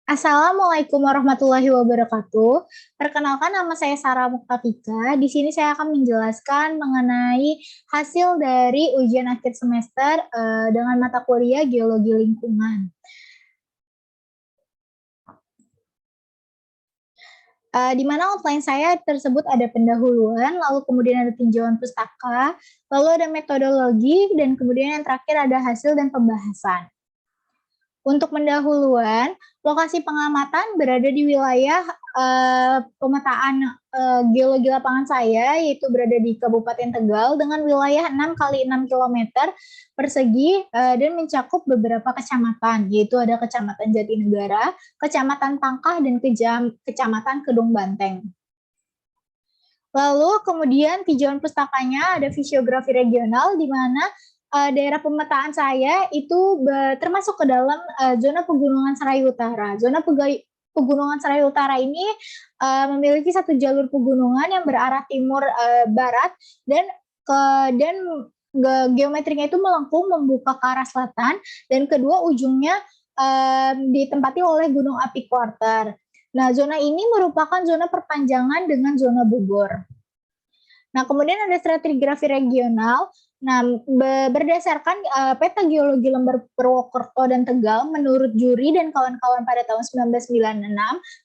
Assalamualaikum warahmatullahi wabarakatuh. Perkenalkan nama saya Sarah Muktafika. Di sini saya akan menjelaskan mengenai hasil dari ujian akhir semester dengan mata kuliah Geologi Lingkungan. Di mana outline saya tersebut ada pendahuluan, lalu kemudian ada tinjauan pustaka, lalu ada metodologi, dan kemudian yang terakhir ada hasil dan pembahasan. Untuk pendahuluan, lokasi pengamatan berada di wilayah pemetaan geologi lapangan saya, yaitu berada di Kabupaten Tegal dengan wilayah 6 kali 6 km persegi dan mencakup beberapa kecamatan, yaitu ada Kecamatan Jatinegara, Kecamatan Tangkah, dan Kecamatan Kedung Banteng. Lalu kemudian tinjauan pustakanya ada fisiografi regional, di mana daerah pemetaan saya itu termasuk ke dalam zona pegunungan Serai Utara. Zona pegunungan Serai Utara ini memiliki satu jalur pegunungan yang berarah timur barat dan geometrinya itu melengkung membuka ke arah selatan, dan kedua ujungnya ditempati oleh Gunung Api Quarter. Nah, zona ini merupakan zona perpanjangan dengan zona Bogor. Nah, kemudian ada stratigrafi regional. Nah, berdasarkan peta geologi lembar Purwokerto dan Tegal, menurut juri dan kawan-kawan pada tahun 1996,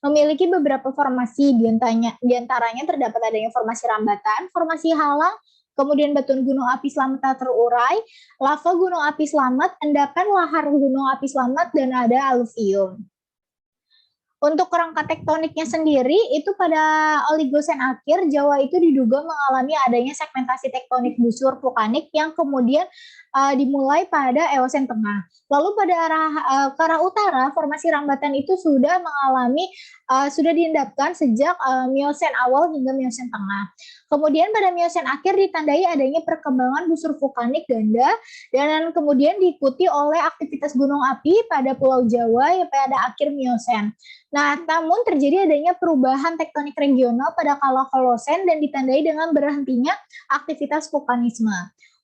memiliki beberapa formasi, diantaranya terdapat adanya formasi rambatan, formasi halang, kemudian batuan gunung api selamat tak terurai, lava gunung api selamat, endapan lahar gunung api selamat, dan ada aluvium. Untuk kerangka tektoniknya sendiri, itu pada Oligosen akhir, Jawa itu diduga mengalami adanya segmentasi tektonik busur vulkanik yang kemudian dimulai pada Eosen tengah. Lalu pada ke arah utara, formasi rambatan itu sudah mengalami, sudah diendapkan sejak Miosen awal hingga Miosen tengah. Kemudian pada Miosen akhir ditandai adanya perkembangan busur vulkanik ganda, dan kemudian diikuti oleh aktivitas gunung api pada Pulau Jawa yang pada akhir Miosen. Nah, namun terjadi adanya perubahan tektonik regional pada kala Holosen dan ditandai dengan berhentinya aktivitas vulkanisme.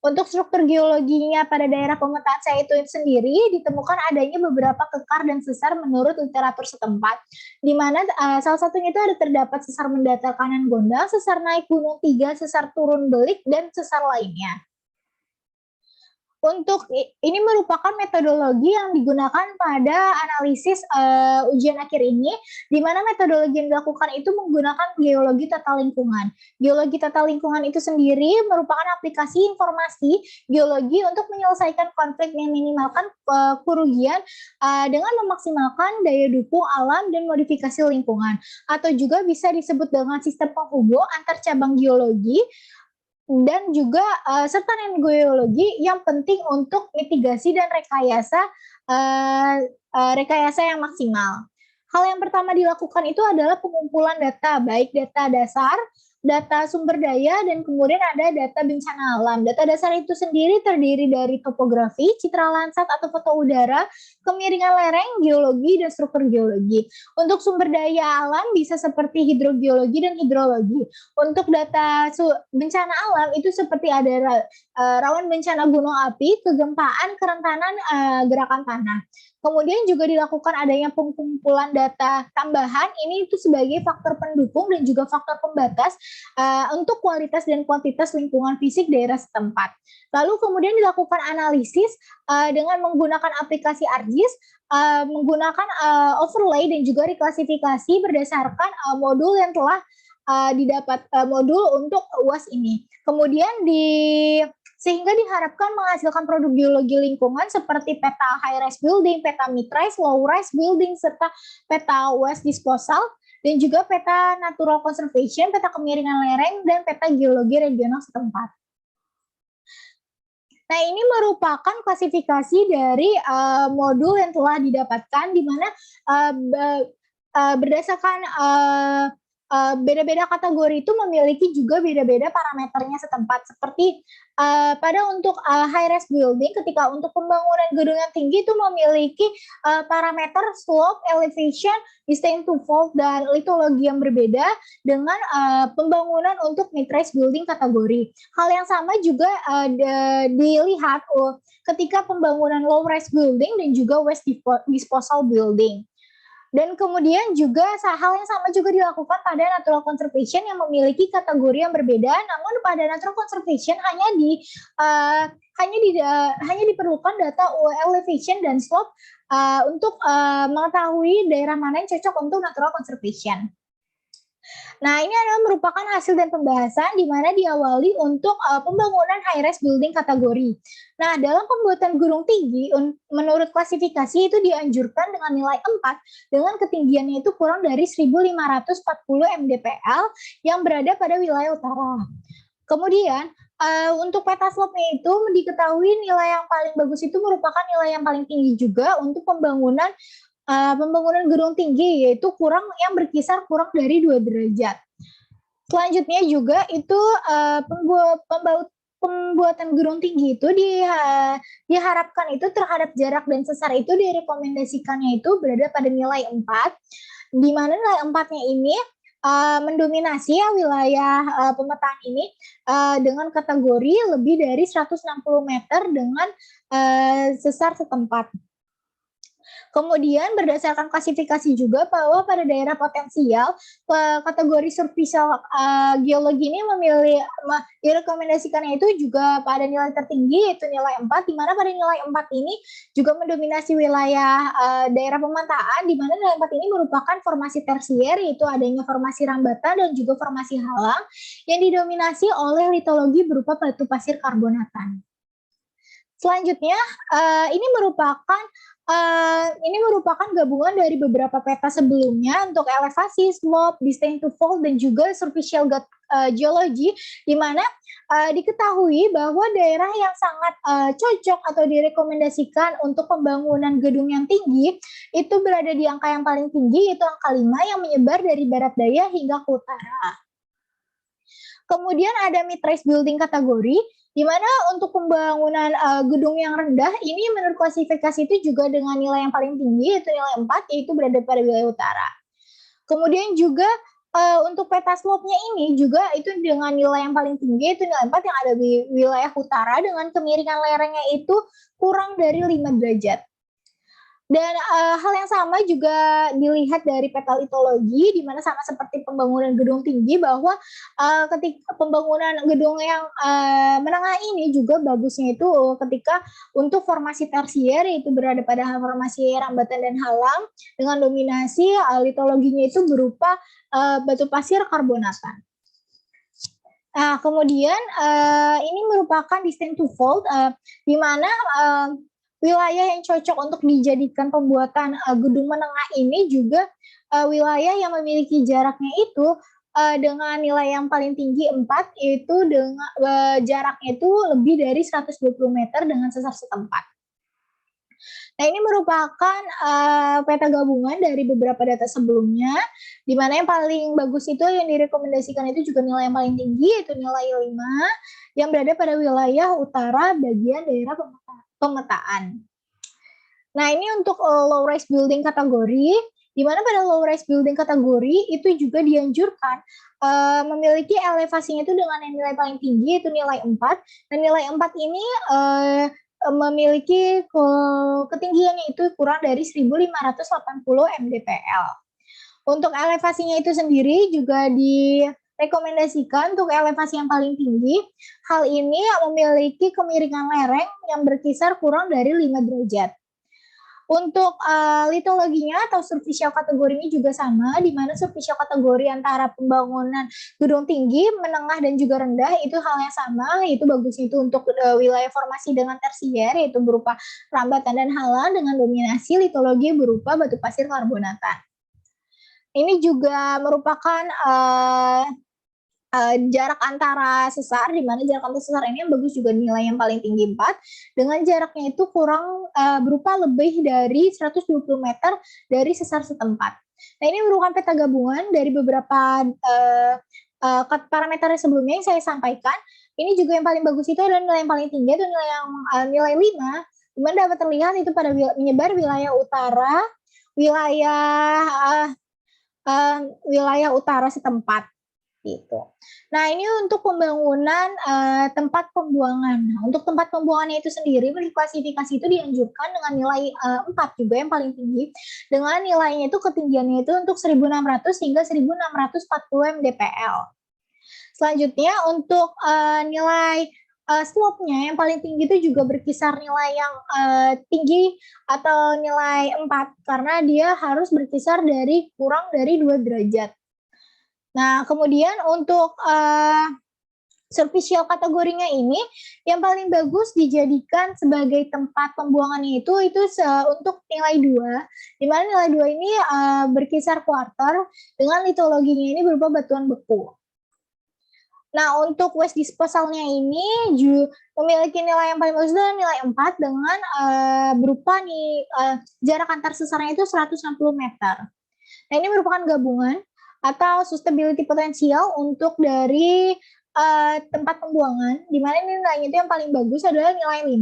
Untuk struktur geologinya pada daerah pemetaan saya itu sendiri ditemukan adanya beberapa kekar dan sesar menurut literatur setempat, di mana salah satunya itu ada terdapat sesar mendatar kanan gondang, sesar naik gunung 3, sesar turun belik, dan sesar lainnya. Untuk ini merupakan metodologi yang digunakan pada analisis ujian akhir ini, di mana metodologi yang dilakukan itu menggunakan geologi tata lingkungan. Geologi tata lingkungan itu sendiri merupakan aplikasi informasi geologi untuk menyelesaikan konflik yang minimalkan kerugian dengan memaksimalkan daya dukung alam dan modifikasi lingkungan, atau juga bisa disebut dengan sistem penghubung antar cabang geologi dan juga serta geologi yang penting untuk mitigasi dan rekayasa yang maksimal. Hal yang pertama dilakukan itu adalah pengumpulan data, baik data dasar, data sumber daya, dan kemudian ada data bencana alam. Data dasar itu sendiri terdiri dari topografi, citra landsat atau foto udara, kemiringan lereng, geologi, dan struktur geologi. Untuk sumber daya alam bisa seperti hidrogeologi dan hidrologi. Untuk data bencana alam itu seperti ada rawan bencana gunung api, kegempaan, kerentanan gerakan tanah. Kemudian juga dilakukan adanya pengumpulan data tambahan, ini itu sebagai faktor pendukung dan juga faktor pembatas untuk kualitas dan kuantitas lingkungan fisik daerah setempat. Lalu kemudian dilakukan analisis dengan menggunakan aplikasi ArcGIS, menggunakan overlay dan juga reklasifikasi berdasarkan modul yang telah didapat modul untuk UAS ini. Kemudian sehingga diharapkan menghasilkan produk geologi lingkungan seperti peta high-rise building, peta mid-rise, low-rise building, serta peta waste disposal, dan juga peta natural conservation, peta kemiringan lereng, dan peta geologi regional setempat. Nah, ini merupakan klasifikasi dari modul yang telah didapatkan, di mana berdasarkan beda-beda kategori itu memiliki juga beda-beda parameternya setempat. Seperti pada untuk high-rise building, ketika untuk pembangunan gedung yang tinggi itu memiliki parameter slope, elevation, distance to fault, dan litologi yang berbeda dengan pembangunan untuk mid-rise building kategori. Hal yang sama juga dilihat ketika pembangunan low-rise building dan juga waste disposal building. Dan kemudian juga hal yang sama juga dilakukan pada natural conservation yang memiliki kategori yang berbeda. Namun pada natural conservation hanya diperlukan data elevation dan slope untuk mengetahui daerah mana yang cocok untuk natural conservation. Nah, ini adalah merupakan hasil dan pembahasan di mana diawali untuk pembangunan high-rise building kategori. Nah, dalam pembuatan gunung tinggi, menurut klasifikasi itu dianjurkan dengan nilai 4 dengan ketinggiannya itu kurang dari 1.540 mdpl yang berada pada wilayah utara. Kemudian, untuk peta slope-nya itu diketahui nilai yang paling bagus itu merupakan nilai yang paling tinggi juga untuk pembangunan gedung tinggi, yaitu yang berkisar kurang dari 2 derajat. Selanjutnya juga itu pembuatan gedung tinggi itu diharapkan itu terhadap jarak dan sesar itu direkomendasikannya itu berada pada nilai 4, di mana nilai 4-nya ini mendominasi wilayah pemetaan ini dengan kategori lebih dari 160 meter dengan sesar setempat. Kemudian berdasarkan klasifikasi juga bahwa pada daerah potensial kategori surficial geologi ini direkomendasikannya itu juga pada nilai tertinggi yaitu nilai 4, di mana pada nilai 4 ini juga mendominasi wilayah daerah pemetaan, di mana nilai 4 ini merupakan formasi tersier, yaitu adanya formasi rambatan dan juga formasi halang yang didominasi oleh litologi berupa batu pasir karbonatan. Selanjutnya, ini merupakan gabungan dari beberapa peta sebelumnya untuk elevasi, slope, distance to fall, dan juga superficial geology, di mana diketahui bahwa daerah yang sangat cocok atau direkomendasikan untuk pembangunan gedung yang tinggi itu berada di angka yang paling tinggi, yaitu angka 5 yang menyebar dari barat daya hingga ke utara. Kemudian ada mid-rise building kategori, di mana untuk pembangunan gedung yang rendah ini menurut klasifikasi itu juga dengan nilai yang paling tinggi yaitu nilai 4, yaitu berada pada wilayah utara. Kemudian juga untuk peta slope-nya ini juga itu dengan nilai yang paling tinggi yaitu nilai 4 yang ada di wilayah utara dengan kemiringan lerengnya itu kurang dari 5 derajat. Dan hal yang sama juga dilihat dari peta litologi, di mana sama seperti pembangunan gedung tinggi, bahwa ketika pembangunan gedung yang menengah ini juga bagusnya itu ketika untuk formasi tersier, yaitu berada pada formasi rambatan dan halang, dengan dominasi litologinya itu berupa batu pasir karbonatan. Nah, kemudian ini merupakan distance to fault, di mana wilayah yang cocok untuk dijadikan pembuatan gedung menengah ini juga wilayah yang memiliki jaraknya itu dengan nilai yang paling tinggi 4, yaitu dengan jaraknya itu lebih dari 120 meter dengan sesar setempat. Nah, ini merupakan peta gabungan dari beberapa data sebelumnya, di mana yang paling bagus itu yang direkomendasikan itu juga nilai yang paling tinggi, yaitu nilai 5, yang berada pada wilayah utara bagian daerah pemetaan. Nah, ini untuk low-rise building kategori, di mana pada low-rise building kategori itu juga dianjurkan memiliki elevasinya itu dengan nilai paling tinggi, itu nilai 4, dan nilai 4 ini memiliki ketinggiannya itu kurang dari 1.580 mdpl. Untuk elevasinya itu sendiri juga rekomendasikan untuk elevasi yang paling tinggi. Hal ini memiliki kemiringan lereng yang berkisar kurang dari 5 derajat. Untuk litologinya atau superficial kategori ini juga sama, di mana superficial kategori antara pembangunan gedung tinggi, menengah, dan juga rendah itu hal yang sama, yaitu bagusnya itu untuk wilayah formasi dengan tersier, yaitu berupa rambatan dan halang dengan dominasi litologi berupa batu pasir karbonatan. Ini juga merupakan jarak antara sesar, di mana jarak antara sesar ini yang bagus juga nilai yang paling tinggi 4, dengan jaraknya itu kurang berupa lebih dari 120 meter dari sesar setempat. Nah, ini merupakan peta gabungan dari beberapa parameter sebelumnya yang saya sampaikan. Ini juga yang paling bagus itu adalah nilai yang paling tinggi, itu nilai 5, di mana dapat terlihat itu pada menyebar wilayah utara, wilayah utara setempat. Gitu. Nah, ini untuk pembangunan tempat pembuangan. Nah, untuk tempat pembuangannya itu sendiri klasifikasi itu dianjurkan dengan nilai 4 juga yang paling tinggi. Dengan nilainya itu ketinggiannya itu untuk 1.600 hingga 1.640 mdpl. Selanjutnya untuk nilai slope-nya yang paling tinggi itu juga berkisar nilai yang tinggi atau nilai 4 karena dia harus berkisar dari kurang dari 2 derajat. Nah, kemudian untuk superficial kategorinya ini yang paling bagus dijadikan sebagai tempat pembuangannya itu untuk nilai 2, di mana nilai 2 ini berkisar quarter dengan litologinya ini berupa batuan beku. Nah, untuk waste disposalnya ini memiliki nilai yang paling bagus adalah nilai 4 dengan berupa jarak antar sesarnya itu 160 meter. Nah, ini merupakan gabungan atau sustainability potensial untuk dari tempat pembuangan, di mana nilainya itu yang paling bagus adalah nilai 5.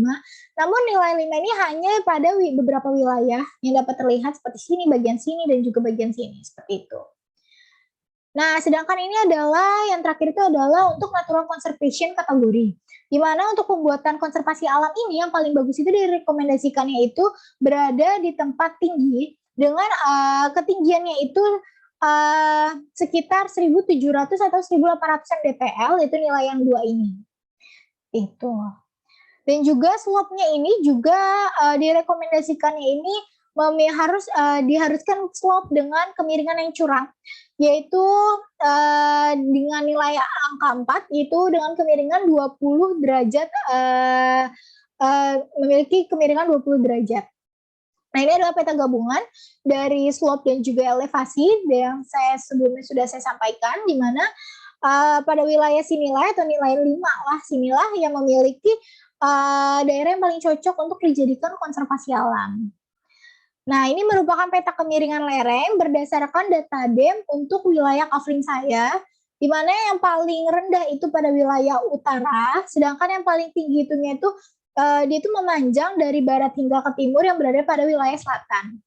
Namun nilai 5 ini hanya pada beberapa wilayah yang dapat terlihat seperti bagian sini, dan juga bagian sini, seperti itu. Nah, sedangkan ini adalah yang terakhir itu adalah untuk natural conservation kategori. Di mana untuk pembuatan konservasi alam ini yang paling bagus itu direkomendasikannya itu berada di tempat tinggi dengan ketinggiannya itu sekitar 1.700 atau 1.800 mdpl, itu nilai yang 2 ini. Itu. Dan juga slope-nya ini juga direkomendasikannya ini diharuskan slope dengan kemiringan yang curang, yaitu dengan nilai angka 4, yaitu dengan kemiringan 20 derajat, memiliki kemiringan 20 derajat. Nah, ini adalah peta gabungan dari slope dan juga elevasi yang sebelumnya sudah saya sampaikan, di mana pada wilayah sinilah atau nilai 5 lah sinilah yang memiliki daerah yang paling cocok untuk dijadikan konservasi alam. Nah, ini merupakan peta kemiringan lereng berdasarkan data DEM untuk wilayah covering saya, di mana yang paling rendah itu pada wilayah utara, sedangkan yang paling tinggi dia itu memanjang dari barat hingga ke timur yang berada pada wilayah selatan.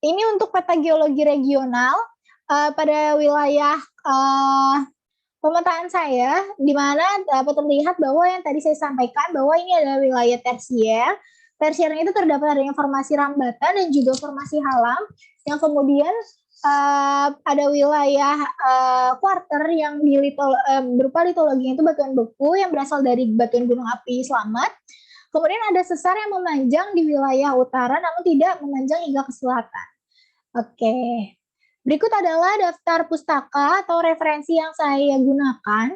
Ini untuk peta geologi regional pada wilayah pemetaan saya, di mana dapat terlihat bahwa yang tadi saya sampaikan bahwa ini adalah wilayah tersier. Tersiernya itu terdapat ada informasi rambatan dan juga formasi halam, yang kemudian ada wilayah quarter yang berupa litologinya itu batuan beku yang berasal dari batuan gunung api Slamet. Kemudian ada sesar yang memanjang di wilayah utara namun tidak memanjang hingga ke selatan. Oke. Berikut adalah daftar pustaka atau referensi yang saya gunakan.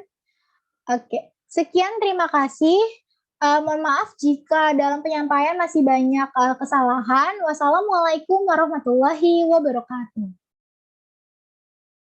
Oke. Sekian, terima kasih. Mohon maaf jika dalam penyampaian masih banyak kesalahan. Wassalamualaikum warahmatullahi wabarakatuh.